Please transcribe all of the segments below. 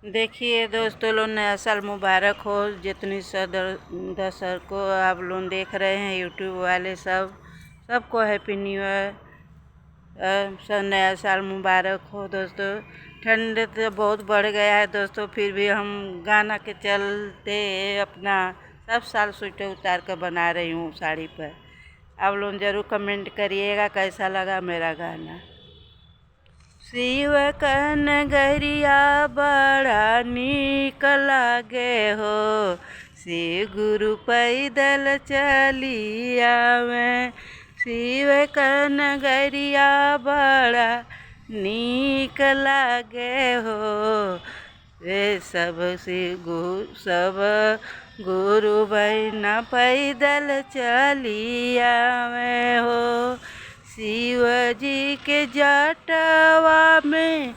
देखिए दोस्तों लोग, नया साल मुबारक हो। जितनी दर्शक को आप लोग देख रहे हैं, यूट्यूब वाले सबको हैप्पी न्यू ईयर। सब नया साल मुबारक हो दोस्तों। ठंड तो बहुत बढ़ गया है दोस्तों, फिर भी हम गाना के चलते अपना सब साल स्वेटर उतार कर बना रही हूँ साड़ी पर। आप लोग ज़रूर कमेंट करिएगा कैसा लगा मेरा गाना। शिव नगरिया बड़ा नीक लागे हो, श्री गुरु पैदल चली आवे। शिव नगरिया बड़ा नीक लागे हो, वे सब गुरु बहना पैदल चली आवे हो। शिव जी के जटवा में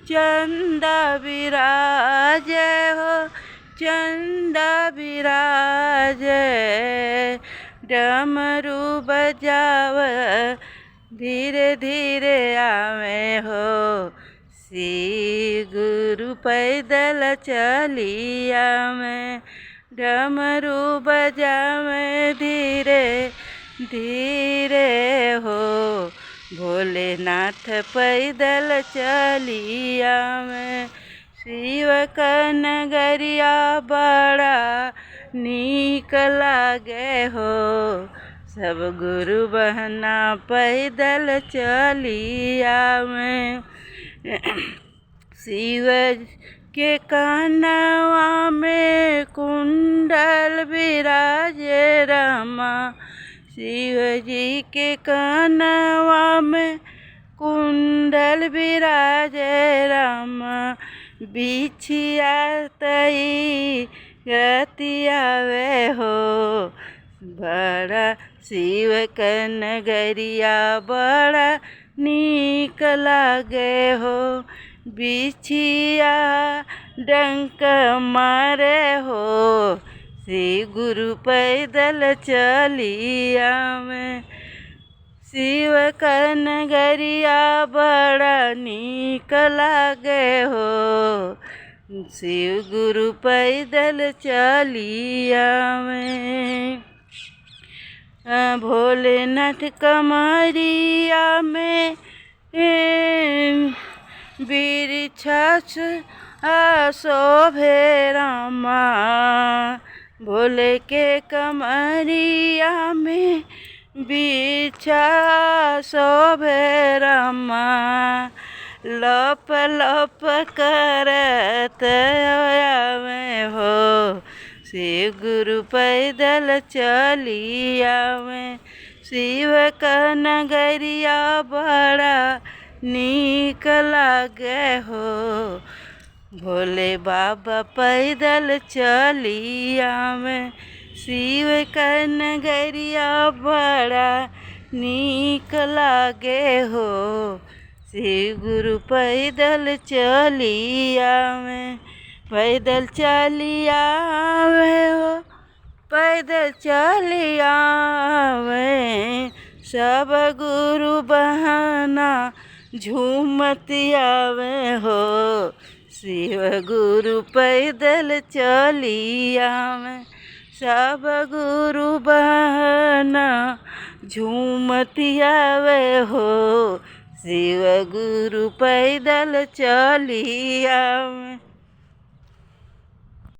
चंदा विराजे हो, चंदा विराजे। डमरू बजाव धीरे धीरे आवे हो, श्री गुरु पैदल चली आवे। डमरू बजावे धीरे धीरे हो, भोलेनाथ पैदल चली आवे। शिव नगरिया बड़ा नीक लागे हो, सब गुरु बहना पैदल चली आवे। शिव के कानवा में कुंडल विराजे रामा, शिव जी के कानवा में कुंडल विराजे रामा। बिछिया तई रतियावे हो, बड़ा शिव नगरिया बड़ा नीक लागे हो। बिछिया डंक मारे हो, श्री गुरु पैदल चली आवे। शिव नगरिया बड़ा नीक लागे हो, शिव गुरु पैदल चली आवे। भोलेनाथ कमरिया में बिरछाछ शोभे रामा, भोले के कमरिया में बिछा शोभे रामा। लप लप करत आवे हो, श्री गुरु पैदल चली आवे। शिव नगरिया बड़ा नीक लागे हो, भोले बाबा पैदल चली आवे। शिव नगरिया बड़ा नीक लागे हो, श्री गुरु पैदल चली आवे। पैदल चली आवे हो, पैदल चली आवे। सब गुरु बहना झूमत आवे हो, शिव गुरु पैदल चली आवे। सब गुरु बहना झूमत आवे हो, शिव गुरु पैदल चली आवे।